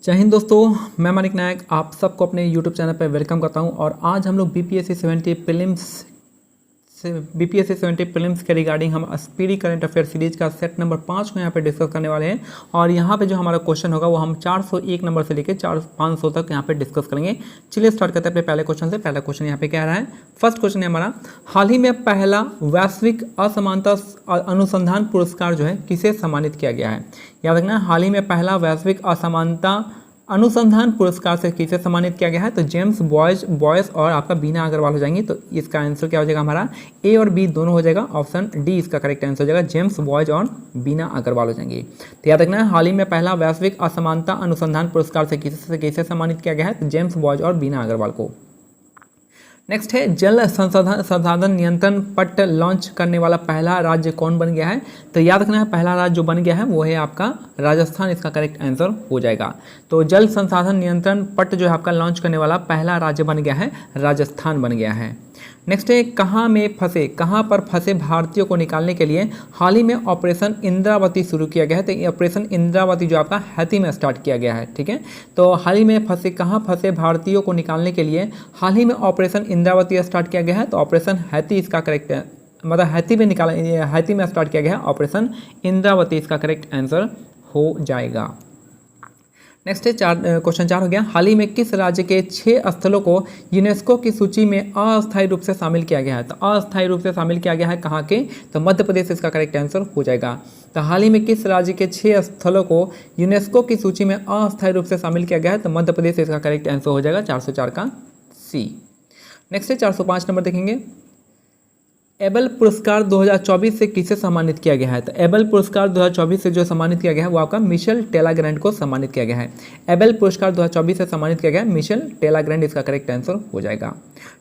जय हिंद दोस्तों, मैं मानिक नायक आप सबको अपने YouTube चैनल पर वेलकम करता हूं। और आज हम लोग बीपीएससी 70 प्रीलिम्स के रिगार्डिंग हम स्पीडी करंट अफेयर सीरीज का सेट नंबर 5 को यहाँ पे डिस्कस करने वाले हैं। और यहाँ पे जो हमारा क्वेश्चन होगा वो हम 401 नंबर से लेकर 500 तक यहाँ पे डिस्कस करेंगे। चलिए स्टार्ट करते हैं अपने पहले क्वेश्चन से। पहला क्वेश्चन यहाँ पे क्या रहा है, फर्स्ट क्वेश्चन है हमारा, हाल ही में पहला वैश्विक असमानता अनुसंधान पुरस्कार जो है किसे सम्मानित किया गया है। याद रखना, हाल ही में पहला वैश्विक असमानता अनुसंधान पुरस्कार से किसे सम्मानित किया गया है, तो जेम्स बॉयस और आपका बीना अग्रवाल हो जाएंगी। तो इसका आंसर क्या हो जाएगा, हमारा ए और बी दोनों हो जाएगा। ऑप्शन डी इसका करेक्ट आंसर हो जाएगा, जेम्स बॉयज और बीना अग्रवाल हो जाएंगे। तो याद रखना है, हाल ही में पहला वैश्विक असमानता अनुसंधान पुरस्कार से किसे सम्मानित किया गया है, तो जेम्स बॉयज और बीना अग्रवाल को। नेक्स्ट है, जल संसाधन नियंत्रण पट्ट लॉन्च करने वाला पहला राज्य कौन बन गया है। तो याद रखना है, पहला राज्य जो बन गया है वो है आपका राजस्थान, इसका करेक्ट आंसर हो जाएगा। तो जल संसाधन नियंत्रण पट्ट जो है आपका लॉन्च करने वाला पहला राज्य बन गया है, राजस्थान बन गया है। नेक्स्ट है, कहाँ पर फंसे भारतीयों को निकालने के लिए हाल ही में ऑपरेशन इंद्रावती शुरू किया गया है। तो ये ऑपरेशन इंद्रावती जो आपका हैती में स्टार्ट किया गया है, ठीक है। तो हाल ही में कहाँ फंसे भारतीयों को निकालने के लिए हाल ही में ऑपरेशन इंद्रावती स्टार्ट किया गया है। तो ऑपरेशन हैती इसका करेक्ट है, मतलब हैती में स्टार्ट किया गया है ऑपरेशन इंद्रावती, इसका करेक्ट आंसर हो जाएगा। नेक्स्ट है क्वेश्चन 4 हो गया, हाल ही में किस राज्य के 6 स्थलों को यूनेस्को की सूची में अस्थायी रूप से शामिल किया गया है। तो अस्थायी रूप से शामिल किया गया है कहाँ के, तो मध्य प्रदेश, इसका करेक्ट आंसर हो जाएगा। तो हाल ही में किस राज्य के 6 स्थलों को यूनेस्को की सूची में अस्थायी रूप से शामिल किया गया है, तो मध्य प्रदेश, इसका करेक्ट आंसर हो जाएगा 404 का सी। नेक्स्ट है 405 नंबर देखेंगे, एबल पुरस्कार 2024 से किसे सम्मानित किया गया है। तो एबल पुरस्कार 2024 से जो सम्मानित किया गया है वो आपका मिशेल टेलाग्रैंड को सम्मानित किया गया है। एबल पुरस्कार 2024 से सम्मानित किया गया है मिशेल टेलाग्रैंड, इसका करेक्ट आंसर हो जाएगा।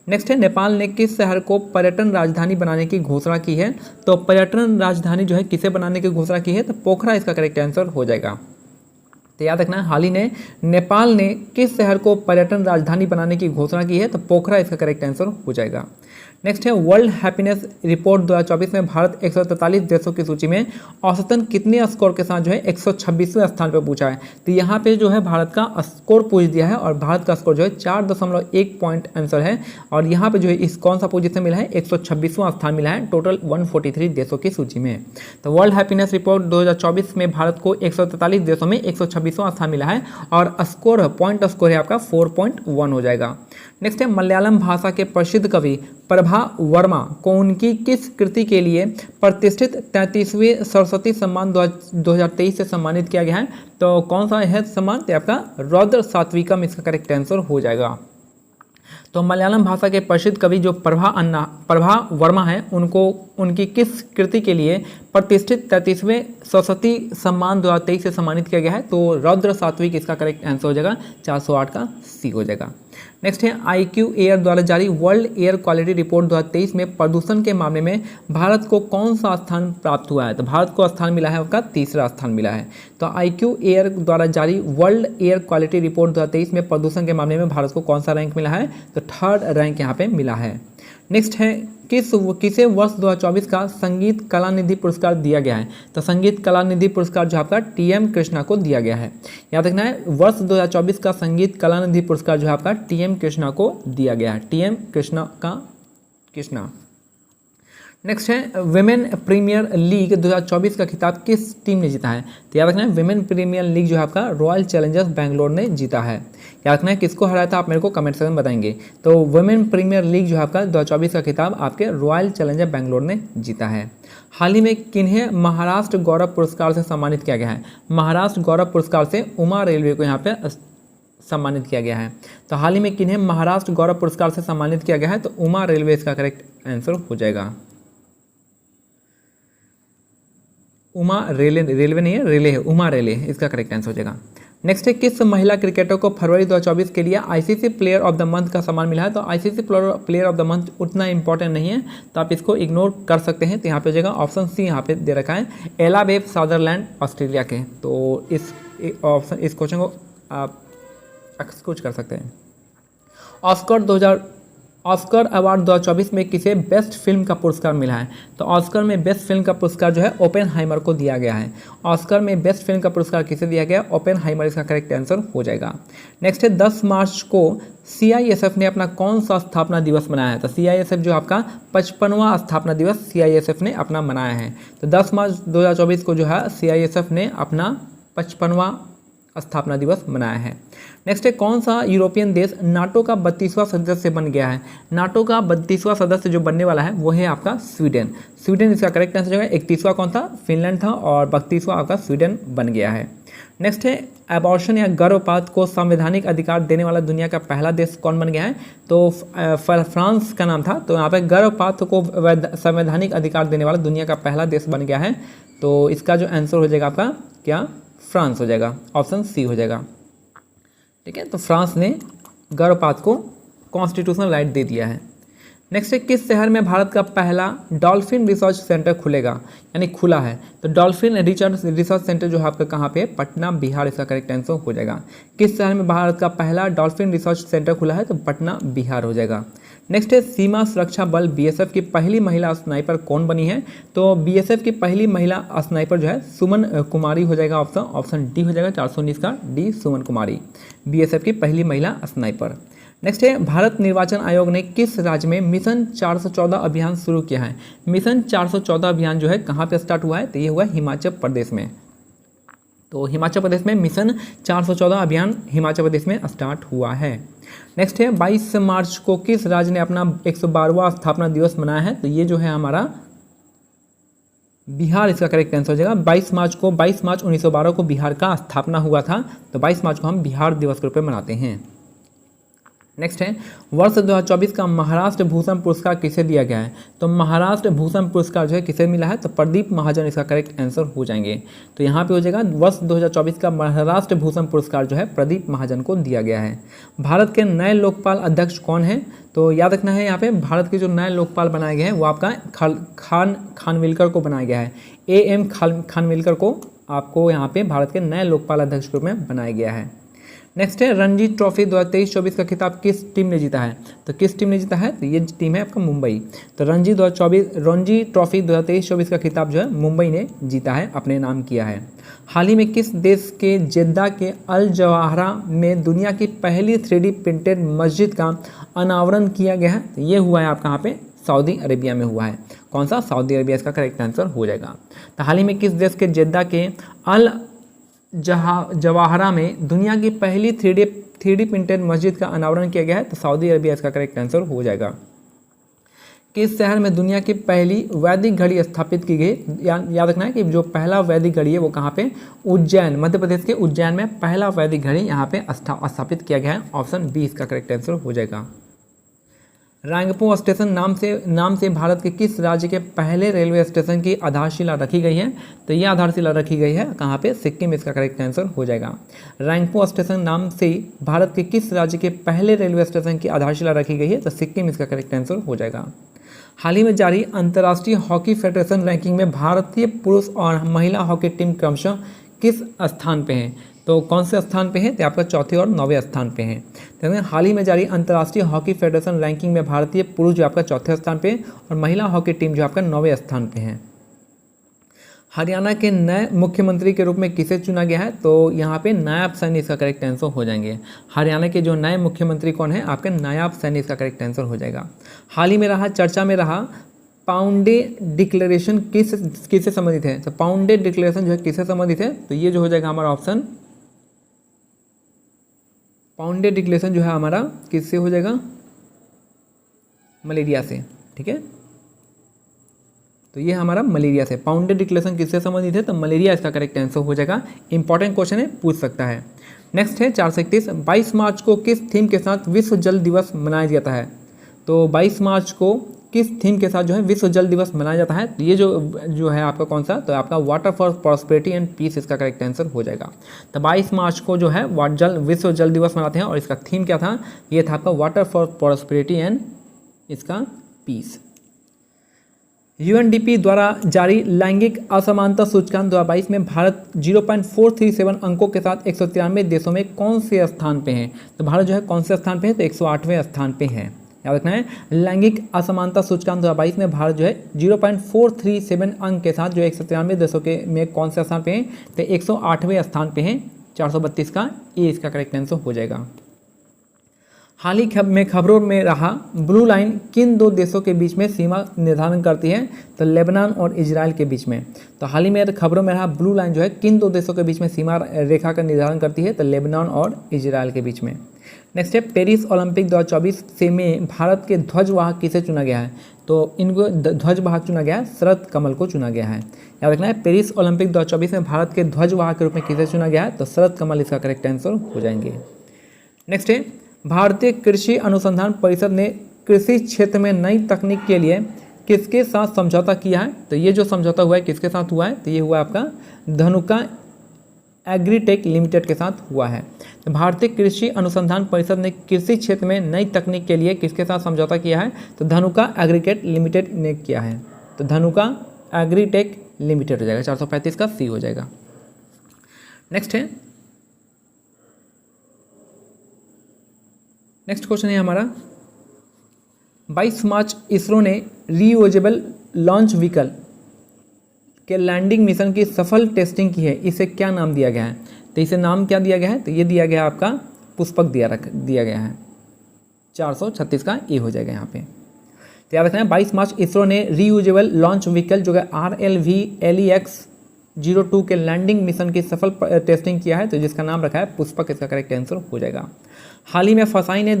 नेक्स्ट है, नेपाल ने किस शहर को पर्यटन राजधानी बनाने की घोषणा की है। तो पर्यटन राजधानी जो है किसे बनाने की घोषणा की है, तो पोखरा, इसका करेक्ट आंसर हो जाएगा। तो याद रखना, हाल ही में नेपाल ने किस शहर को पर्यटन राजधानी बनाने की घोषणा की है, तो पोखरा, इसका करेक्ट आंसर हो जाएगा। नेक्स्ट है, वर्ल्ड हैप्पीनेस रिपोर्ट 2024 में भारत 143 देशों की सूची में औसतन कितने स्कोर के साथ जो है 126वें स्थान पर पूछा है। तो यहाँ पे जो है भारत का स्कोर पूछ दिया है और भारत का स्कोर जो है 4.1 पॉइंट आंसर है। और यहाँ पे जो है इस कौन सा पोजीशन मिला है, 126वां स्थान मिला है टोटल 143 देशों की सूची में। तो वर्ल्ड हैप्पीनेस रिपोर्ट 2024 में भारत को 143 देशों में 126वां स्थान मिला है और स्कोर पॉइंट स्कोर है आपका 4.1 हो जाएगा। नेक्स्ट है, मलयालम भाषा के प्रसिद्ध कवि प्रभा वर्मा को उनकी किस कृति के लिए प्रतिष्ठित 33वें सरस्वती सम्मान 2023 से सम्मानित किया गया है। तो कौन सा है सम्मान, तो आपका रौद्र सात्विकम, इसका करेक्ट आंसर हो जाएगा। तो मलयालम भाषा के प्रसिद्ध कवि जो प्रभा वर्मा है, उनको उनकी किस कृति के लिए प्रतिष्ठित 33वें सरस्वती सम्मान 2023 से सम्मानित किया गया है, तो रौद्र सात्विक, इसका करेक्ट आंसर हो जाएगा 408 का सी हो जाएगा। नेक्स्ट है, IQ एयर द्वारा जारी वर्ल्ड एयर क्वालिटी रिपोर्ट 2023 में प्रदूषण के मामले में भारत को कौन सा स्थान प्राप्त हुआ है। तो भारत को स्थान मिला है आपका 3रा स्थान मिला है। तो IQ एयर द्वारा जारी वर्ल्ड एयर क्वालिटी रिपोर्ट 2023 में प्रदूषण के मामले में भारत को कौन सा रैंक मिला है, तो 3rd रैंक यहाँ पे मिला है। नेक्स्ट है, किसे वर्ष 2024 का संगीत कला निधि पुरस्कार दिया गया है। तो संगीत कला निधि पुरस्कार जो आपका TM कृष्णा को दिया गया है। याद रखना है, वर्ष 2024 का संगीत कला निधि पुरस्कार जो है आपका TM कृष्णा को दिया गया है, TM कृष्णा। नेक्स्ट है, विमेन प्रीमियर लीग 2024 का खिताब किस टीम ने जीता है। तो याद रखना है, विमेन प्रीमियर लीग जो है आपका रॉयल चैलेंजर्स बैंगलोर ने जीता है। याद रखना है, किसको हराया था आप मेरे को कमेंट सेक्शन में बताएंगे। तो विमेन प्रीमियर लीग जो है आपका 2024 का खिताब आपके रॉयल चैलेंजर बैंगलोर ने जीता है। हाल ही में किन्हें महाराष्ट्र गौरव पुरस्कार से सम्मानित किया गया है। महाराष्ट्र गौरव पुरस्कार से उमा रेलवे को यहाँ पे सम्मानित किया गया है। तो हाल ही में किन्हें महाराष्ट्र गौरव पुरस्कार से सम्मानित किया गया है, तो उमा रेलवे, इसका करेक्ट आंसर हो जाएगा। उमा रेलवे नहीं है, रेले है, उमा रेले, इसका करेक्ट आंसर हो जाएगा। नेक्स्ट है, किस महिला क्रिकेटर को फरवरी 2024 के लिए ICC player of the month का सम्मान मिला है। तो ICC player of the month उतना इंपॉर्टेंट नहीं है, तो आप इसको इग्नोर कर सकते हैं। तो यहाँ पे हो जाएगा ऑप्शन सी, यहाँ पे दे रखा है एला वेब सादरलैंड ऑस्ट्रेलिया के। तो इस क्वेश्चन को आप एक्सक्यूज कर सकते हैं। ऑस्कर अवार्ड 2024 में किसे बेस्ट फिल्म का पुरस्कार मिला है? तो ऑस्कर में बेस्ट फिल्म का पुरस्कार जो है ओपेनहाइमर को दिया गया है। ऑस्कर में बेस्ट फिल्म का पुरस्कार किसे दिया गया? ओपेनहाइमर इसका करेक्ट आंसर हो जाएगा। नेक्स्ट है 10 मार्च को CISF ने अपना कौन सा स्थापना दिवस मनाया है? तो CISF जो आपका 55वां स्थापना दिवस CISF ने अपना मनाया है। तो 10 मार्च 2024 को जो है CISF ने अपना 55वां स्थापना दिवस मनाया है। नेक्स्ट है कौन सा यूरोपियन देश नाटो का 32वां सदस्य बन गया है? नाटो का 32वां सदस्य जो बनने वाला है वो है आपका स्वीडन। स्वीडन इसका करेक्ट आंसर है। 31वां कौन था? फिनलैंड था और 32वां आपका स्वीडन बन गया है। नेक्स्ट है एबॉर्शन या गर्भपात को संवैधानिक अधिकार देने वाला दुनिया का पहला देश कौन बन गया है? तो फ्रांस का नाम था। तो यहाँ पे गर्भपात को संवैधानिक अधिकार देने वाला दुनिया का पहला देश बन गया है। तो इसका जो आंसर हो जाएगा आपका क्या? फ्रांस हो जाएगा, ऑप्शन सी हो जाएगा। ठीक है, तो फ्रांस ने गर्भपात को कॉन्स्टिट्यूशनल राइट दे दिया है। नेक्स्ट है किस शहर में भारत का पहला डॉल्फिन रिसर्च सेंटर खुलेगा, यानी खुला है? तो डॉल्फिन रिसर्च सेंटर जो है आपका कहाँ पे? पटना, बिहार इसका करेक्ट आंसर हो जाएगा। किस शहर में भारत का पहला डॉल्फिन रिसर्च सेंटर खुला है? तो पटना, बिहार हो जाएगा। नेक्स्ट है सीमा सुरक्षा बल BSF की पहली महिला स्नाइपर कौन बनी है? तो BSF की पहली महिला स्नाइपर जो है सुमन कुमारी हो जाएगा। ऑप्शन डी हो जाएगा, 419 का डी, सुमन कुमारी BSF की पहली महिला स्नाइपर। नेक्स्ट है भारत निर्वाचन आयोग ने किस राज्य में मिशन 414 अभियान शुरू किया है? मिशन 414 अभियान जो है कहाँ पे स्टार्ट हुआ है? तो ये हुआ हिमाचल प्रदेश में। तो हिमाचल प्रदेश में मिशन 414 अभियान हिमाचल प्रदेश में स्टार्ट हुआ है। नेक्स्ट है 22 मार्च को किस राज्य ने अपना 112वां स्थापना दिवस मनाया है? तो ये जो है हमारा बिहार इसका करेक्ट आंसर हो जाएगा। 22 मार्च 1912 को बिहार का स्थापना हुआ था। तो 22 मार्च को हम बिहार दिवस के रूप में मनाते हैं। नेक्स्ट है वर्ष 2024 का महाराष्ट्र भूषण पुरस्कार किसे दिया गया है? तो महाराष्ट्र भूषण पुरस्कार जो है किसे मिला है? तो प्रदीप महाजन इसका करेक्ट आंसर हो जाएंगे। तो यहाँ पे हो जाएगा वर्ष 2024 का महाराष्ट्र भूषण पुरस्कार जो है प्रदीप महाजन को दिया गया है। भारत के नए लोकपाल अध्यक्ष कौन है? तो याद रखना है यहाँ पे भारत के जो नए लोकपाल बनाए गए हैं वो आपका खानविलकर को बनाया गया है। AM खानविलकर को आपको यहाँ पे भारत के नए लोकपाल अध्यक्ष के रूप में बनाया गया है। नेक्स्ट है रणजी ट्रॉफी 2023-24 का खिताब किस टीम ने जीता है? तो किस टीम ने जीता है? तो ये टीम है आपका मुंबई। तो रणजी ट्रॉफी 2023-24 का खिताब जो है मुंबई ने जीता है, अपने नाम किया है। हाल ही में किस देश के जेद्दा के अल जवाहरा में दुनिया की पहली 3D प्रिंटेड मस्जिद का अनावरण किया गया है? तो ये हुआ है आपका यहाँ पे सऊदी अरेबिया में हुआ है। कौन सा? सऊदी अरेबिया इसका करेक्ट आंसर हो जाएगा। तो हाल ही में किस देश के जेद्दा के अल जवाहरा में दुनिया की पहली 3D प्रिंटेड मस्जिद का अनावरण किया गया है? तो सऊदी अरेबिया इसका करेक्ट आंसर हो जाएगा। किस शहर में दुनिया की पहली वैदिक घड़ी स्थापित की गई? याद रखना है कि जो पहला वैदिक घड़ी है वो कहाँ पे? उज्जैन, मध्य प्रदेश के उज्जैन में पहला वैदिक घड़ी यहाँ पे स्थापित किया गया है। ऑप्शन बी इसका करेक्ट आंसर हो जाएगा। रंगपो स्टेशन नाम से भारत के किस राज्य के पहले रेलवे स्टेशन की आधारशिला रखी गई है? तो ये आधारशिला रखी गई है कहाँ पे? सिक्किम इसका करेक्ट आंसर हो जाएगा। रंगपो स्टेशन नाम से भारत के किस राज्य के पहले रेलवे स्टेशन की आधारशिला रखी गई है? तो सिक्किम इसका करेक्ट आंसर हो जाएगा। हाल ही में जारी अंतर्राष्ट्रीय हॉकी फेडरेशन रैंकिंग में भारतीय पुरुष और महिला हॉकी टीम क्रमशः किस स्थान पे हैं? तो कौन से स्थान पे हैं? तो आपका चौथे और 9वें स्थान पे हैं। तो हाल ही में जारी अंतर्राष्ट्रीय हॉकी फेडरेशन रैंकिंग में भारतीय पुरुष जो आपका चौथे स्थान पे और महिला हॉकी टीम जो आपका 9वें स्थान पे है। हरियाणा के नए मुख्यमंत्री के रूप में किसे चुना गया है? तो यहाँ पे नायब सैनी इसका करेक्ट आंसर हो जाएंगे। हरियाणा के जो नए मुख्यमंत्री कौन है? आपके नायब सैनी इसका करेक्ट आंसर हो जाएगा। हाल ही में चर्चा में रहा पाउंडे डिक्लेरेशन किससे संबंधित है? तो पाउंडे डिक्लेरेशन जो है किससे संबंधित है? तो ये जो हो जाएगा हमारा ऑप्शन, पाउंडे डिक्लेरेशन जो है हमारा किससे हो जाएगा? मलेरिया से। ठीक है, तो ये हमारा मलेरिया से। पाउंडे डिक्लेरेशन किससे संबंधित है? तो मलेरिया इसका करेक्ट आंसर हो जाएगा। इंपॉर्टेंट क्वेश्चन है, पूछ सकता है। नेक्स्ट है 431, 22 मार्च को किस थीम के साथ विश्व जल दिवस मनाया जाता है? तो 22 मार्च को किस थीम के साथ जो है विश्व जल दिवस मनाया जाता है? तो ये जो है आपका कौन सा? तो आपका water for prosperity and peace इसका करेक्ट आंसर हो जाएगा। तो 22 मार्च को जो है विश्व जल दिवस मनाते हैं और इसका थीम क्या था? ये था आपका वाटर फॉर प्रॉस्पेरिटी एंड इसका पीस। UNDP द्वारा जारी लैंगिक असमानता सूचकांक 2022 में भारत 0.437 अंकों के साथ 193 देशों में कौन से स्थान पे हैं? तो भारत जो है कौन से स्थान पे है? तो 108वें स्थान पे है। याद रखना है। लैंगिक असमानता सूचकांक 2022 में भारत जो है 0.437 अंक के साथ जो 193 देशों के में कौन से स्थान पे हैं, तो 108वें स्थान पे हैं। 432 का ए इसका करेक्ट आंसर हो जाएगा। हाल ही में खबरों में रहा ब्लू लाइन किन दो देशों के बीच में सीमा निर्धारण करती है, तो लेबनान और इजराइल के बीच में। तो हाल ही में खबरों में रहा ब्लू लाइन जो है किन दो देशों के बीच में सीमा रेखा का निर्धारण करती है, तो लेबनान और इजराइल के बीच में। नेक्स्ट है पेरिस ओलंपिक 2024 से में भारत के ध्वजवाहक किसे चुना गया है, तो इनको ध्वजवाहक चुना गया है, शरद कमल को चुना गया है। याद रखना है पेरिस ओलंपिक 2024 में भारत के ध्वजवाहक के रूप में किसे चुना गया है, तो शरद कमल इसका करेक्ट आंसर हो जाएंगे। नेक्स्ट है भारतीय कृषि अनुसंधान परिषद ने कृषि क्षेत्र में नई तकनीक के लिए किसके साथ समझौता किया है, तो ये जो समझौता हुआ है किसके साथ हुआ है, तो ये हुआ आपका धनुका एग्रीटेक लिमिटेड के साथ हुआ है। तो भारतीय कृषि अनुसंधान परिषद ने कृषि क्षेत्र में नई तकनीक के लिए किसके साथ समझौता किया है, तो धनुका एग्रीटेक लिमिटेड ने किया है। तो धनुका एग्रीटेक लिमिटेड हो जाएगा, 435 का सी हो जाएगा। नेक्स्ट क्वेश्चन है हमारा 22 मार्च इसरो ने रीयूजेबल लॉन्च व्हीकल के लैंडिंग मिशन की सफल टेस्टिंग की है, इसे क्या नाम दिया गया है, तो इसे नाम क्या दिया गया है, तो ये दिया गया आपका पुष्पक दिया गया है। 436 का ए हो जाएगा यहाँ पे। तो याद रखना है 22 मार्च इसरो ने रीयूजेबल लॉन्च व्हीकल जो है RLV-LEX-02 के लैंडिंग मिशन की सफल टेस्टिंग किया है, तो जिसका नाम रखा है पुष्पक, इसका करेक्ट आंसर हो जाएगा। हाल ही में फसाई ने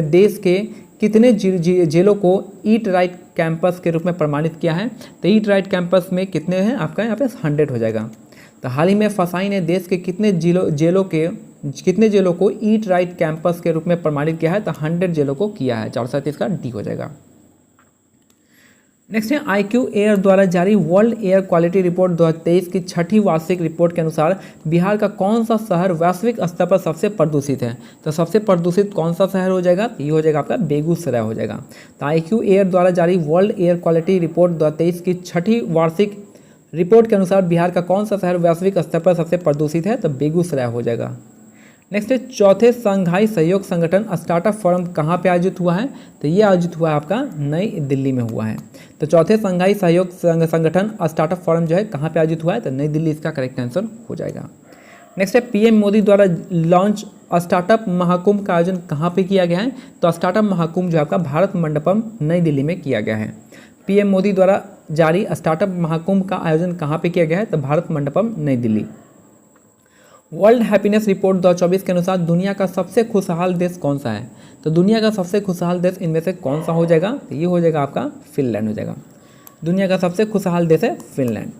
देश के कितने जेलों को ईट राइट कैंपस के रूप में प्रमाणित किया है, तो ईट राइट कैंपस में कितने हैं आपका यहाँ पे 100 हो जाएगा। तो हाल ही में फसाई ने देश के कितने जेलों को ईट राइट कैंपस के रूप में प्रमाणित किया है, तो 100 जेलों को किया है। 437 का डी हो जाएगा। नेक्स्ट है IQ एयर द्वारा जारी वर्ल्ड एयर क्वालिटी रिपोर्ट 2023 की 6ठी वार्षिक रिपोर्ट के अनुसार बिहार का कौन सा शहर वैश्विक स्तर पर सबसे प्रदूषित है, तो सबसे प्रदूषित कौन सा शहर हो जाएगा, तो ये हो जाएगा आपका बेगूसराय हो जाएगा। तो IQ एयर द्वारा जारी वर्ल्ड एयर क्वालिटी रिपोर्ट 2023 की 6ठी वार्षिक रिपोर्ट के अनुसार बिहार का कौन सा शहर वैश्विक स्तर पर सबसे प्रदूषित है, तो बेगूसराय हो जाएगा। नेक्स्ट है चौथे संघाई सहयोग संगठन स्टार्टअप फोरम कहाँ पे आयोजित हुआ है, तो ये आयोजित हुआ है आपका नई दिल्ली में हुआ है। तो चौथे संघाई सहयोग संगठन स्टार्टअप फोरम जो है कहाँ पे आयोजित हुआ है, तो नई दिल्ली इसका करेक्ट आंसर हो जाएगा। नेक्स्ट है PM मोदी द्वारा लॉन्च स्टार्टअप महाकुंभ का आयोजन कहाँ पे किया गया है, तो स्टार्टअप महाकुंभ जो है आपका भारत मंडपम नई दिल्ली में किया गया है। PM मोदी द्वारा जारी स्टार्टअप महाकुंभ का आयोजन कहाँ पे किया गया है, तो भारत मंडपम नई दिल्ली। वर्ल्ड हैप्पीनेस रिपोर्ट 2024 के अनुसार दुनिया का सबसे खुशहाल देश कौन सा है, तो दुनिया का सबसे खुशहाल देश इनमें से कौन सा हो जाएगा, तो ये हो जाएगा आपका फिनलैंड हो जाएगा। दुनिया का सबसे खुशहाल देश है फिनलैंड।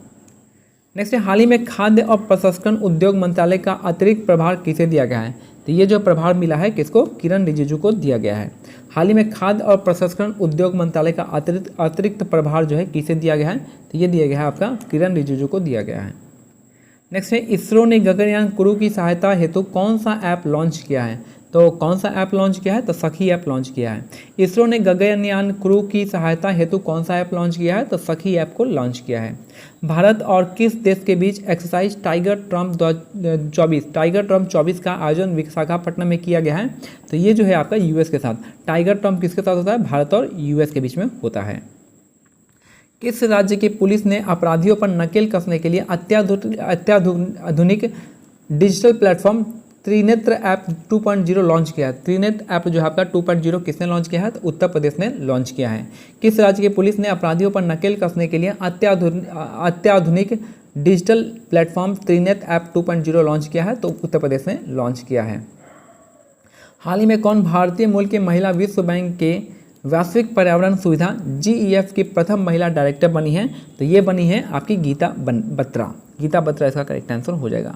नेक्स्ट है हाल ही में खाद्य और प्रसंस्करण उद्योग मंत्रालय का अतिरिक्त प्रभार किसे दिया गया है, तो ये जो प्रभार मिला है किसको, किरण रिजिजू को दिया गया है। हाल ही में खाद्य और प्रसंस्करण उद्योग मंत्रालय का अतिरिक्त प्रभार जो है किसे दिया गया है, तो ये दिया गया है आपका किरण रिजिजू को दिया गया है। नेक्स्ट है इसरो ने गगनयान क्रू की सहायता हेतु कौन सा ऐप लॉन्च किया है, तो कौन सा ऐप लॉन्च किया है, तो सखी ऐप लॉन्च किया है। इसरो ने गगनयान क्रू की सहायता हेतु कौन सा ऐप लॉन्च किया है, तो सखी ऐप को लॉन्च किया है। भारत और किस देश के बीच एक्सरसाइज टाइगर ट्रम्प 24 का आयोजन विशाखापट्टनम में किया गया है, तो ये जो है आपका US के साथ। टाइगर ट्रम्प किसके साथ होता है, भारत और US के बीच में होता है। किस राज्य की पुलिस ने अपराधियों पर नकेल कसने के लिए अत्याधुनिक digital platform Trinetra app 2.0 launch किया है। त्रिनेत्र ऐप जो है आपका 2.0 किसने लॉन्च किया है, तो उत्तर प्रदेश ने लॉन्च किया है। किस राज्य की पुलिस ने अपराधियों पर नकेल कसने के लिए अत्याधुनिक digital platform Trinetra app 2.0 launch किया है, तो उत्तर प्रदेश ने लॉन्च किया है। हाल ही में कौन भारतीय मूल की महिला विश्व बैंक के वैश्विक पर्यावरण सुविधा GEF की प्रथम महिला डायरेक्टर बनी है, तो ये बनी है आपकी गीता बत्रा। गीता बत्रा इसका करेक्ट आंसर हो जाएगा।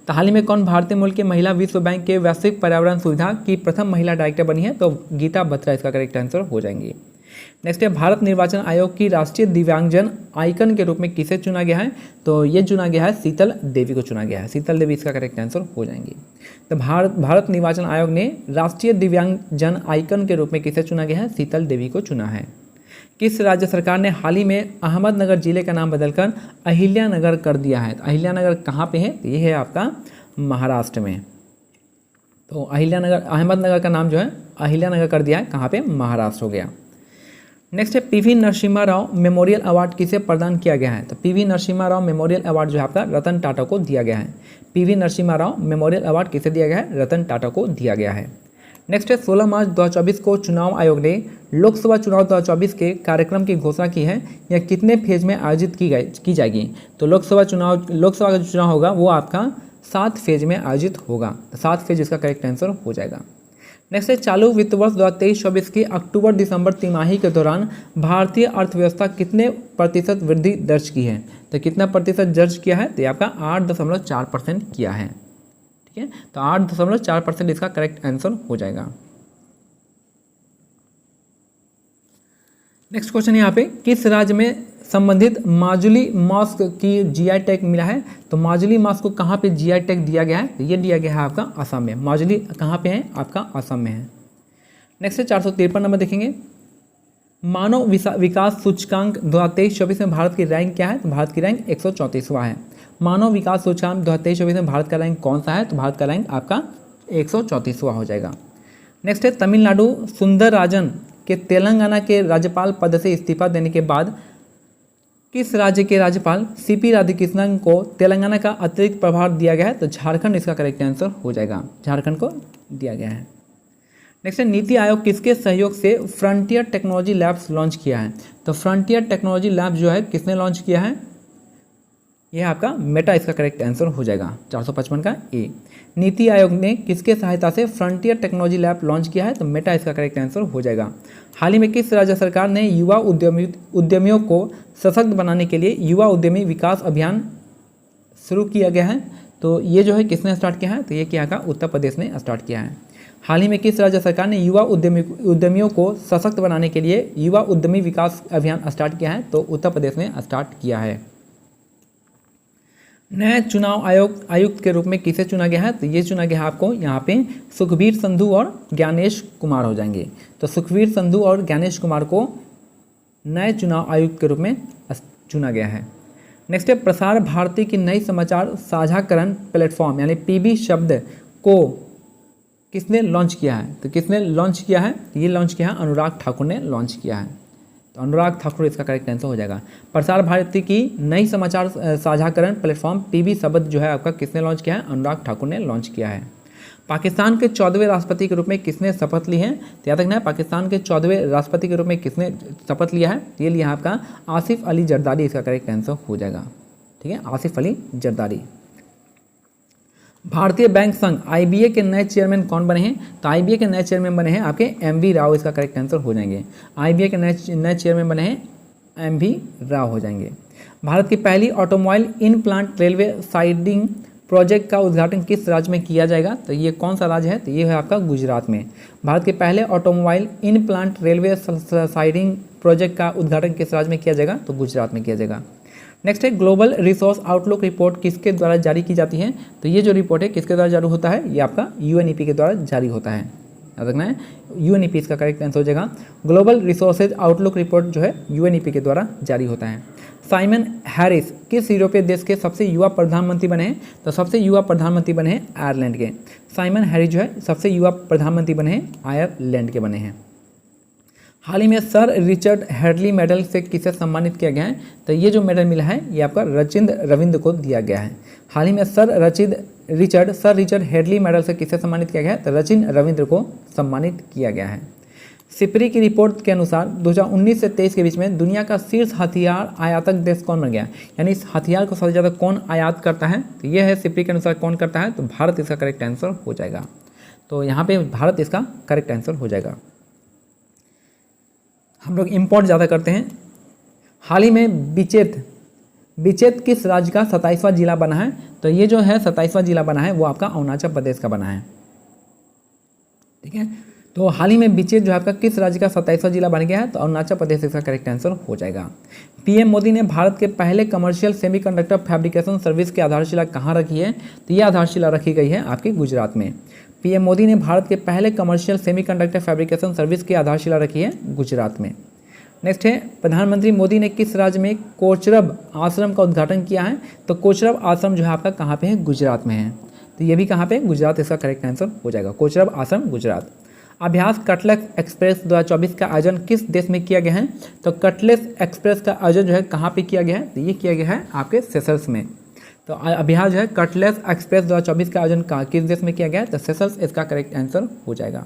तो हाल ही में कौन भारतीय मूल की महिला विश्व बैंक के वैश्विक पर्यावरण सुविधा की प्रथम महिला डायरेक्टर बनी है, तो गीता बत्रा इसका करेक्ट आंसर हो जाएंगे। नेक्स्ट है भारत निर्वाचन आयोग की राष्ट्रीय दिव्यांगजन आइकन के रूप में किसे चुना गया है, तो ये चुना गया है शीतल देवी को चुना गया है। शीतल देवी इसका करेक्ट आंसर हो जाएंगे। तो भारत निर्वाचन आयोग ने राष्ट्रीय दिव्यांगजन आइकन के रूप में किसे चुना गया है, शीतल देवी को चुना है। किस राज्य सरकार ने हाल ही में अहमदनगर जिले का नाम बदलकर अहिल्यानगर कर दिया है, तो अहिल्यानगर कहाँ पे है, तो ये है आपका महाराष्ट्र में। तो अहिल्यानगर, अहमदनगर का नाम जो है अहिल्यानगर कर दिया है, कहाँ पे, महाराष्ट्र हो गया। नेक्स्ट है PV Narasimha Rao memorial award किसे प्रदान किया गया है? तो PV Narasimha Rao memorial award जो है आपका रतन टाटा को दिया गया है। PV Narasimha Rao memorial award किसे दिया गया है? रतन टाटा को दिया गया है। नेक्स्ट है 16 मार्च 2024 को चुनाव आयोग ने लोकसभा चुनाव 2024 के कार्यक्रम की घोषणा की है। यह कितने फेज में आयोजित की जाएगी? तो लोकसभा का जो चुनाव होगा वो आपका 7 फेज में आयोजित होगा। 7 फेज इसका करेक्ट आंसर हो जाएगा। नेक्स्ट है चालू वित्त वर्ष 2023-24 की अक्टूबर दिसंबर तिमाही के दौरान भारतीय अर्थव्यवस्था कितने प्रतिशत वृद्धि दर्ज की है? तो कितना प्रतिशत दर्ज किया है? तो ये आपका 8.4% किया है। ठीक है, तो 8.4% इसका करेक्ट आंसर हो जाएगा। नेक्स्ट क्वेश्चन यहाँ पे, किस राज्य में संबंधित माजुली मास्क की जीआई टैग मिला है? तो माजुली मास्क को कहाँ पे जीआई टैग दिया गया है? तो ये दिया गया है आपका असम में। माजुली कहाँ पे है? आपका असम में है। नेक्स्ट है 453 नंबर देखेंगे, मानव विकास सूचकांक 2023-24 में भारत की रैंक क्या है? तो भारत की रैंक 134वां है। मानव विकास सूचकांक 2023-24 में भारत का रैंक कौन सा है? तो भारत का रैंक आपका 134वां हो जाएगा। नेक्स्ट है तमिलनाडु सुंदरराजन के तेलंगाना के राज्यपाल पद से इस्तीफा देने के बाद किस राज्य के राज्यपाल सीपी राधाकृष्णन को तेलंगाना का अतिरिक्त प्रभार दिया गया है? तो झारखंड इसका करेक्ट आंसर हो जाएगा, झारखंड को दिया गया है। नेक्स्ट है नीति आयोग किसके सहयोग से फ्रंटियर टेक्नोलॉजी लैब्स लॉन्च किया है? तो फ्रंटियर टेक्नोलॉजी लैब जो है किसने लॉन्च किया है? यह आपका मेटा इसका करेक्ट आंसर हो जाएगा, 455 का ए। नीति आयोग ने किसके सहायता से फ्रंटियर टेक्नोलॉजी लैब लॉन्च किया है? तो मेटा इसका करेक्ट आंसर हो जाएगा। हाल ही में किस राज्य सरकार ने युवा उद्यमियों को सशक्त बनाने के लिए युवा उद्यमी विकास अभियान शुरू किया गया है? तो ये जो है किसने स्टार्ट किया है? तो ये क्या का उत्तर प्रदेश ने स्टार्ट किया है। हाल ही में किस राज्य सरकार ने युवा उद्यमियों को सशक्त बनाने के लिए युवा उद्यमी विकास अभियान स्टार्ट किया है? तो उत्तर प्रदेश ने स्टार्ट किया है। नए चुनाव आयुक्त के रूप में किसे चुना गया है? तो ये चुना गया है आपको यहाँ पे सुखबीर संधू और ज्ञानेश कुमार हो जाएंगे। तो सुखबीर संधू और ज्ञानेश कुमार को नए चुनाव आयुक्त के रूप में चुना गया है। नेक्स्ट है प्रसार भारती की नई समाचार साझाकरण प्लेटफॉर्म यानी पीबी शब्द को किसने लॉन्च किया है? तो किसने लॉन्च किया है? ये लॉन्च किया है अनुराग ठाकुर ने लॉन्च किया है। तो अनुराग ठाकुर इसका करेक्ट आंसर हो जाएगा। प्रसार भारती की नई समाचार साझाकरण प्लेटफॉर्म पीबी शब्द जो है आपका किसने लॉन्च किया है? अनुराग ठाकुर ने लॉन्च किया है। पाकिस्तान के 14वें राष्ट्रपति के रूप में किसने शपथ ली है? तो याद रखना है पाकिस्तान के 14वें राष्ट्रपति के रूप में किसने शपथ लिया है? ये लिया है आपका आसिफ अली जरदारी, इसका करेक्ट आंसर हो जाएगा। ठीक है, आसिफ अली जरदारी। भारतीय बैंक संघ आईबीए के नए चेयरमैन कौन बने हैं? तो आईबीए के नए चेयरमैन बने हैं आपके एमवी राव, इसका करेक्ट आंसर हो जाएंगे। आईबीए के नए चेयरमैन बने हैं एमवी राव हो जाएंगे। भारत की पहली automobile in plant railway siding project का उद्घाटन किस राज्य में किया जाएगा? तो ये कौन सा राज्य है? तो ये है आपका गुजरात में। भारत के पहले automobile in plant railway siding project का उद्घाटन किस राज्य में किया जाएगा? तो गुजरात में किया जाएगा। नेक्स्ट है ग्लोबल रिसोर्स आउटलुक रिपोर्ट किसके द्वारा जारी की जाती है? तो ये जो रिपोर्ट है किसके द्वारा जारी होता है? ये आपका यूएनईपी के द्वारा जारी होता है, याद रखना है यूएनईपी इसका करेक्ट आंसर हो जाएगा। ग्लोबल रिसोर्सेज आउटलुक रिपोर्ट जो है यूएनईपी के द्वारा जारी होता है। साइमन हैरिस किस यूरोपीय देश के सबसे युवा प्रधानमंत्री बने हैं? तो सबसे युवा प्रधानमंत्री बने हैं आयरलैंड के। साइमन हैरिस जो है सबसे युवा प्रधानमंत्री बने हैं आयरलैंड के बने हैं। हाल ही में सर रिचर्ड हेडली मेडल से किसे सम्मानित किया गया है? तो ये जो मेडल मिला है ये आपका रचिंद्र रविंद्र को दिया गया है। हाल ही में सर रिचर्ड हेडली मेडल से किसे सम्मानित किया गया है? तो रचिंद्र रविंद्र को सम्मानित किया गया है। सिपरी की रिपोर्ट के अनुसार 2019 से 23 के बीच में दुनिया का शीर्ष हथियार आयातक देश कौन बन गया? यानी इस हथियार को सबसे ज़्यादा कौन आयात करता है? तो ये है सिपरी के अनुसार कौन करता है? तो भारत इसका करेक्ट आंसर हो जाएगा। तो यहाँ पे भारत इसका करेक्ट आंसर हो जाएगा। हम लोग इम्पोर्ट ज़्यादा करते हैं। हाल ही में बिचेत किस राज्य का 27वां जिला बना है? तो ये जो है 27वां जिला बना है वो आपका अरुणाचल प्रदेश का बना है। ठीक है, तो हाल ही में बिचेत जो है आपका किस राज्य का 27वां जिला बन गया है? तो अरुणाचल प्रदेश इसका करेक्ट आंसर हो जाएगा। पीएम मोदी ने भारत के पहले कमर्शियल सेमीकंडक्टर फैब्रिकेशन सर्विस की आधारशिला कहाँ रखी है? तो ये आधारशिला रखी गई है आपके गुजरात में। पीएम मोदी ने भारत के पहले कमर्शियल सेमीकंडक्टर फैब्रिकेशन सर्विस की आधारशिला रखी है गुजरात में। नेक्स्ट है प्रधानमंत्री मोदी ने किस राज्य में कोचरब आश्रम का उद्घाटन किया है? तो कोचरब आश्रम जो है आपका कहाँ पे है? गुजरात में है। तो ये भी कहाँ पे, गुजरात इसका करेक्ट आंसर हो जाएगा। कोचरब आश्रम गुजरात। अभ्यास कटलेस एक्सप्रेस 2024 का आयोजन किस देश में किया गया है? तो कटलेस एक्सप्रेस का आयोजन जो है कहाँ पे किया गया है? तो ये किया गया है आपके सेशल्स में। तो अभ्यास जो है कटलेस एक्सप्रेस 2024 का आयोजन कहाँ, किस देश में किया गया है? तो सेशल्स इसका करेक्ट आंसर हो जाएगा।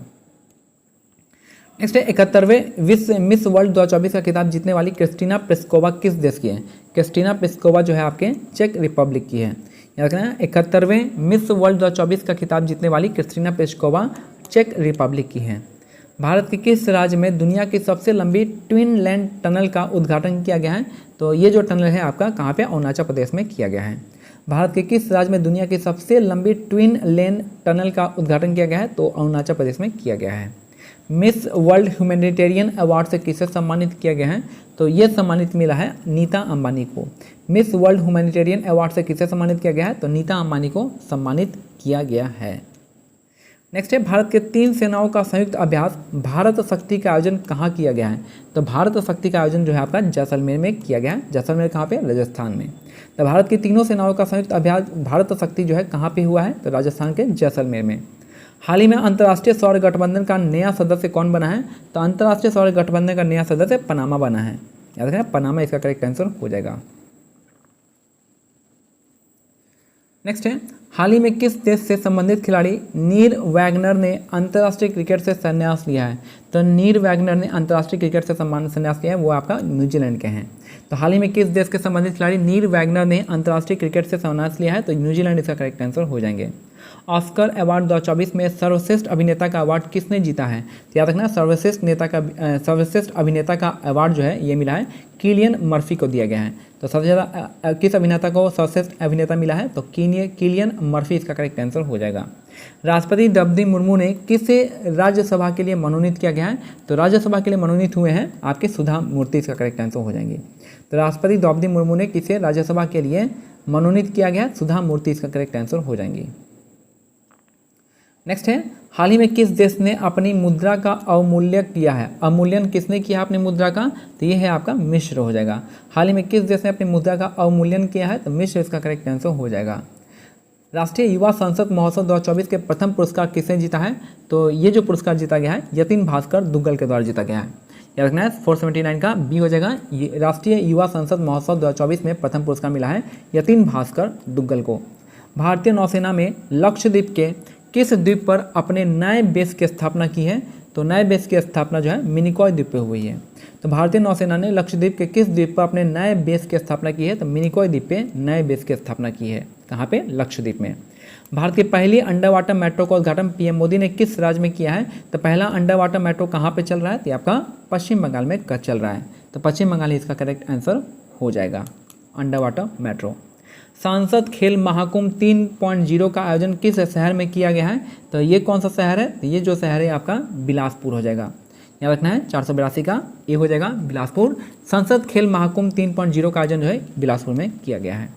नेक्स्ट है 71वें विश्व मिस वर्ल्ड 2024 का खिताब जीतने वाली क्रिस्टीना प्लिस्कोवा किस देश की है? क्रिस्टीना प्लिस्कोवा जो है आपके चेक रिपब्लिक की है। याद रखना है 71वें मिस वर्ल्ड 2024 का खिताब जीतने वाली क्रिस्टीना प्लिस्कोवा चेक रिपब्लिक की है। भारत के किस राज्य में दुनिया की सबसे लंबी ट्विन लैंड टनल का उद्घाटन किया गया है? तो ये जो टनल है आपका कहाँ पे, अरुणाचल प्रदेश में किया गया है। भारत के किस राज्य में दुनिया की सबसे लंबी ट्विन लेन टनल का उद्घाटन किया गया है? तो अरुणाचल प्रदेश में किया गया है। मिस वर्ल्ड ह्यूमैनिटेरियन अवार्ड से किसे सम्मानित किया गया है? तो ये सम्मानित मिला है नीता अंबानी को। मिस वर्ल्ड ह्यूमैनिटेरियन अवार्ड से किसे सम्मानित किया गया है? तो नीता अंबानी को सम्मानित किया गया है। नेक्स्ट है भारत के 3 सेनाओं का संयुक्त अभ्यास भारत शक्ति का आयोजन कहाँ किया गया है? तो भारत शक्ति का आयोजन जो है आपका जैसलमेर में किया गया है। जैसलमेर कहाँ पे? राजस्थान में। तो भारत की तीनों सेनाओं का संयुक्त अभ्यास भारत शक्ति जो है कहाँ पे हुआ है? तो राजस्थान के जैसलमेर में। हाल ही में अंतर्राष्ट्रीय सौर गठबंधन का नया सदस्य कौन बना है? तो अंतर्राष्ट्रीय सौर गठबंधन का नया सदस्य पनामा बना है। याद रखना, पनामा इसका करेक्ट आंसर हो जाएगा। नेक्स्ट है हाल ही में किस देश से संबंधित खिलाड़ी नीर वैगनर ने अंतर्राष्ट्रीय क्रिकेट से संन्यास लिया है? तो नीर वैगनर ने अंतर्राष्ट्रीय क्रिकेट से संन्यास लिया है, वो आपका न्यूजीलैंड के हैं। तो हाल ही में किस देश के संबंधित खिलाड़ी नीर वैगनर ने अंतर्राष्ट्रीय क्रिकेट से संन्यास लिया है? तो न्यूजीलैंड इसका करेक्ट आंसर हो जाएंगे। ऑस्कर अवार्ड 2024 में सर्वश्रेष्ठ अभिनेता का अवार्ड किसने जीता है? तो याद रखना, सर्वश्रेष्ठ अभिनेता का अवार्ड जो है ये मिला है किलियन मर्फी को दिया गया है। तो सबसे ज़्यादा किस अभिनेता को सर्वश्रेष्ठ अभिनेता मिला है? तो किलियन मर्फी इसका करेक्ट आंसर हो जाएगा। राष्ट्रपति द्रौपदी मुर्मू ने किसे राज्यसभा के लिए मनोनीत किया गया है? तो राज्यसभा के लिए मनोनीत हुए हैं आपके सुधा मूर्ति, इसका करेक्ट आंसर हो जाएंगे। तो राष्ट्रपति द्रौपदी मुर्मू ने किसे राज्यसभा के लिए मनोनीत किया गया है? सुधा मूर्ति इसका करेक्ट आंसर हो जाएंगी। नेक्स्ट है हाल ही में किस देश ने अपनी मुद्रा का अवमूल्यन किया है? अवमूल्यन किसने किया अपनी मुद्रा का? तो ये है आपका मिस्र हो जाएगा। हाल ही में किस देश ने अपनी मुद्रा का अवमूल्यन किया है? तो मिस्र इसका करेक्ट आंसर हो जाएगा। राष्ट्रीय युवा संसद महोत्सव 2024 के प्रथम पुरस्कार किसने जीता है? तो ये जो पुरस्कार जीता गया है यतिन भास्कर दुग्गल के द्वारा जीता गया है। याद रखना है 479 का बी हो जाएगा। ये राष्ट्रीय युवा संसद महोत्सव 2024 में प्रथम पुरस्कार मिला है यतिन भास्कर दुग्गल को। भारतीय नौसेना में लक्षद्वीप के किस द्वीप पर अपने नए बेस की स्थापना की है? तो नए बेस की स्थापना जो है मिनिकॉय द्वीप पे हुई है। तो भारतीय नौसेना ने लक्षद्वीप के किस द्वीप पर अपने नए बेस की स्थापना की है? तो मिनिकॉय द्वीप पे नए बेस की स्थापना की है। कहाँ पे? लक्षद्वीप में। भारत की पहली अंडर वाटर मेट्रो का उद्घाटन पीएम मोदी ने किस राज्य में किया है? तो पहला अंडर वाटर मेट्रो कहाँ पे चल रहा है? तो आपका पश्चिम बंगाल में चल रहा है। तो पश्चिम बंगाल ही इसका करेक्ट आंसर हो जाएगा, अंडर वाटर मेट्रो। सांसद खेल महाकुंभ 3.0 का आयोजन किस शहर में किया गया है? तो ये कौन सा शहर है? तो ये जो शहर है आपका बिलासपुर हो जाएगा। याद रखना है 482 का ये हो जाएगा बिलासपुर। संसद खेल महाकुंभ 3.0 का आयोजन जो है बिलासपुर में किया गया है।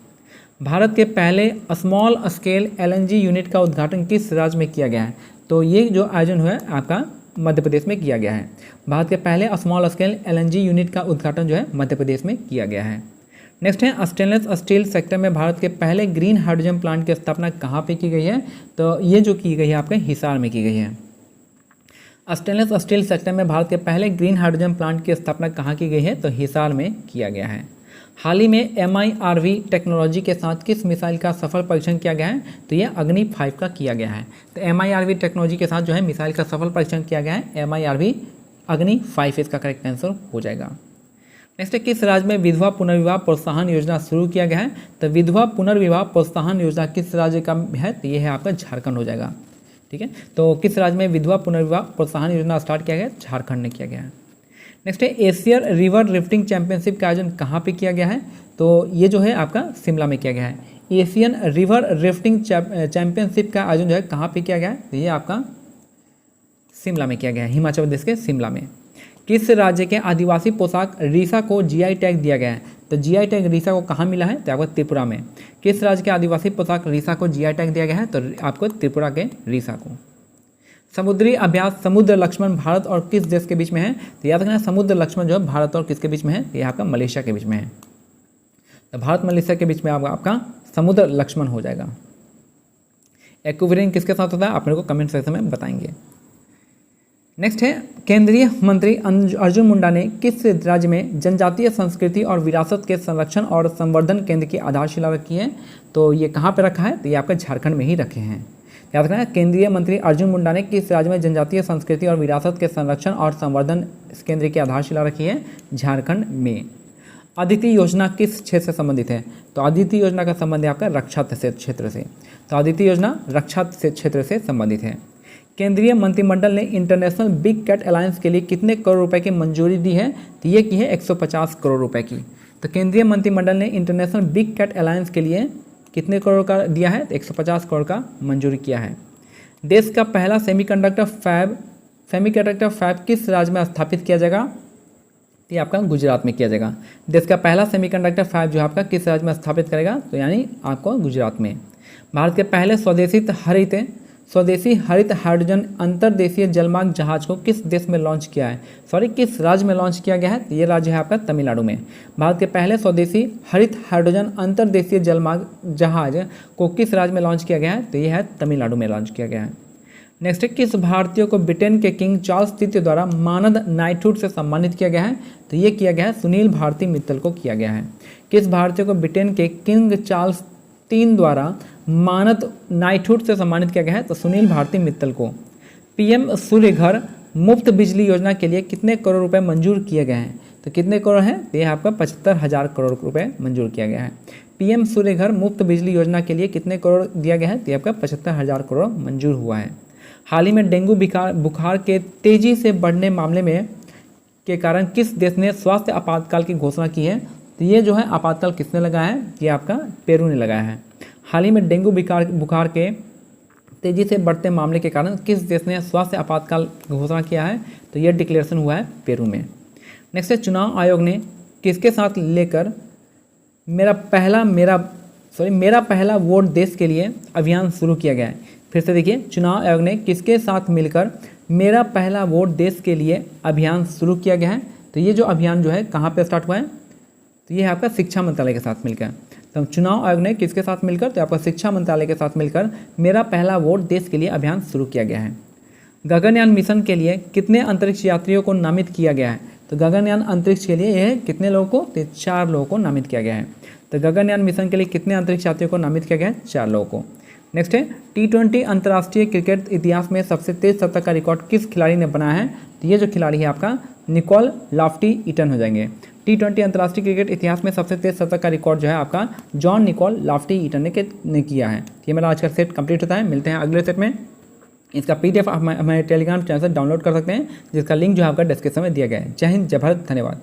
भारत के पहले स्मॉल स्केल LNG यूनिट का उद्घाटन किस राज्य में किया गया है? तो ये जो आयोजन हुआ है आपका मध्य प्रदेश में किया गया है। भारत के पहले स्मॉल स्केल LNG यूनिट का उद्घाटन जो है मध्य प्रदेश में किया गया है। नेक्स्ट है स्टेनलेस स्टील सेक्टर में भारत के पहले ग्रीन हाइड्रोजन प्लांट की स्थापना कहाँ पे की गई है? तो ये जो की गई है आपके हिसार में की गई है। स्टेनलेस स्टील सेक्टर में भारत के पहले ग्रीन हाइड्रोजन प्लांट की स्थापना कहाँ की गई है? तो हिसार में किया गया है। हाल ही में MIRV टेक्नोलॉजी के साथ किस मिसाइल का सफल परीक्षण किया गया है? तो ये अग्नि 5 का किया गया है। तो MIRV टेक्नोलॉजी के साथ जो है मिसाइल का सफल परीक्षण किया गया है MIRV अग्नि 5 इसका करेक्ट आंसर हो जाएगा। नेक्स्ट है किस राज्य में विधवा पुनर्विवाह प्रोत्साहन योजना शुरू किया गया है? तो विधवा पुनर्विवाह प्रोत्साहन योजना किस राज्य का है? तो ये है आपका झारखंड हो जाएगा। ठीक है, तो किस राज्य में विधवा पुनर्विवाह प्रोत्साहन योजना स्टार्ट किया गया? झारखंड ने किया गया है। नेक्स्ट है एशियन रिवर रिफ्टिंग चैंपियनशिप का आयोजन कहाँ पे किया गया है? तो ये जो है आपका शिमला में किया गया है। एशियन रिवर रिफ्टिंग चैंपियनशिप का आयोजन जो है कहाँ पे किया गया है? तो ये आपका शिमला में किया गया है, हिमाचल प्रदेश के शिमला में। किस राज्य के आदिवासी पोशाक रीसा को GI टैग दिया गया है? तो GI टैग रीसा को कहाँ मिला है? तो आपको त्रिपुरा में। किस राज्य के आदिवासी पोशाक रीसा को GI टैग दिया गया है? तो आपको त्रिपुरा के रीसा को। समुद्री अभ्यास समुद्र लक्ष्मण भारत और किस देश के बीच में है? तो याद रखना समुद्र लक्ष्मण जो है भारत और किसके बीच में है? ये आपका मलेशिया के बीच में है। तो भारत मलेशिया के बीच में आपका समुद्र लक्ष्मण हो जाएगा। एक्विवेरिएंट किसके साथ होता है आप मेरे को कमेंट सेक्शन में बताएंगे। नेक्स्ट है केंद्रीय मंत्री अर्जुन मुंडा ने किस राज्य में जनजातीय संस्कृति और विरासत के संरक्षण और संवर्धन केंद्र की आधारशिला रखी है? तो ये कहाँ पे रखा है? तो ये आपका झारखंड में ही रखे हैं। याद रखना, केंद्रीय मंत्री अर्जुन मुंडा ने किस राज्य में जनजातीय संस्कृति और विरासत के संरक्षण और संवर्धन केंद्र की आधारशिला रखी है? झारखंड में। आदित्य योजना किस क्षेत्र से संबंधित है? तो आदित्य योजना का संबंध है आपका रक्षा क्षेत्र से। तो आदित्य योजना रक्षा क्षेत्र से संबंधित है। केंद्रीय मंत्रिमंडल ने इंटरनेशनल बिग कैट अलायंस के लिए कितने करोड़ रुपए की मंजूरी दी है? तो ये की है 150 करोड़ रुपए की। तो केंद्रीय मंत्रिमंडल ने इंटरनेशनल बिग कैट अलायंस के लिए कितने करोड़ का दिया है? तो 150 करोड़ का मंजूरी किया है। देश का पहला सेमीकंडक्टर फैब किस राज्य में स्थापित किया जाएगा? ये आपका गुजरात में किया जाएगा। देश का पहला सेमीकंडक्टर फैब जो आपका किस राज्य में स्थापित करेगा? तो यानी आपको गुजरात में। भारत के पहले स्वदेशी हरित हाइड्रोजन अंतर्देशीय जलमार्ग जहाज को किस देश में लॉन्च किया है? किस राज्य में लॉन्च किया गया है? तो ये राज्य है आपका तमिलनाडु में। भारत के पहले स्वदेशी हरित हाइड्रोजन अंतर्देशीय जलमार्ग जहाज को किस राज्य में लॉन्च किया गया है? तो ये है तमिलनाडु में लॉन्च किया गया है। नेक्स्ट है किस भारतीय को ब्रिटेन के किंग चार्ल्स तृतीय द्वारा मानद नाइटहुड से सम्मानित किया गया है? तो ये किया गया है सुनील भारती मित्तल को किया गया है। किस भारतीय को ब्रिटेन के किंग चार्ल्स III द्वारा मानद नाइटहुड से सम्मानित किया गया है? तो सुनील भारती मित्तल को। पीएम सूर्य घर मुफ्त बिजली योजना के लिए कितने करोड़ रुपए मंजूर किए गए हैं? तो कितने करोड़ हैं? तो ये आपका 75,000 करोड़ रुपए मंजूर किया गया है। पीएम सूर्य घर मुफ्त बिजली योजना के लिए कितने करोड़ दिया गया है? तो ये आपका 75,000 करोड़ मंजूर हुआ है। हाल ही में डेंगू बुखार के तेजी से बढ़ने मामले में के कारण किस देश ने स्वास्थ्य आपातकाल की घोषणा की है? तो ये जो है आपातकाल किसने लगाया है? ये आपका पेरू ने लगाया है। हाल ही में डेंगू बुखार के तेजी से बढ़ते मामले के कारण किस देश ने स्वास्थ्य आपातकाल की घोषणा किया है? तो ये डिक्लेरेशन हुआ है पेरू में। नेक्स्ट है चुनाव आयोग ने किसके साथ लेकर मेरा पहला वोट देश के लिए अभियान शुरू किया गया है? फिर से देखिए, चुनाव आयोग ने किसके साथ मिलकर मेरा पहला वोट देश के लिए अभियान शुरू किया गया है? तो ये जो अभियान जो है कहाँ पे स्टार्ट हुआ है? तो ये है आपका शिक्षा मंत्रालय के साथ मिलकर। तो चुनाव आयोग ने किसके साथ मिलकर? तो आपका शिक्षा मंत्रालय के साथ मिलकर मेरा पहला वोट देश के लिए अभियान शुरू किया गया है। गगनयान मिशन के लिए कितने अंतरिक्ष यात्रियों को नामित किया गया है? तो गगनयान अंतरिक्ष के लिए यह कितने लोगों को? तो 4 लोगों को नामित किया गया है। तो गगनयान मिशन के लिए कितने अंतरिक्ष यात्रियों को नामित किया गया है? 4 लोगों को। नेक्स्ट है T20 अंतर्राष्ट्रीय क्रिकेट इतिहास में सबसे तेज शतक का रिकॉर्ड किस खिलाड़ी ने बनाया है? तो ये जो खिलाड़ी है आपका निकोल लाफ्टी-ईटन हो जाएंगे। T20 अंतर्राष्ट्रीय क्रिकेट इतिहास में सबसे तेज शतक का रिकॉर्ड जो है आपका जॉन निकोल लाफ्टी-ईटन ने किया है। ये मेरा आज का सेट कंप्लीट होता है। मिलते हैं अगले सेट में। इसका PDF आप हमारे टेलीग्राम चैनल से डाउनलोड कर सकते हैं, जिसका लिंक जो है आपका डिस्क्रिप्शन में दिया गया है। जय हिंद, जय भारत, धन्यवाद।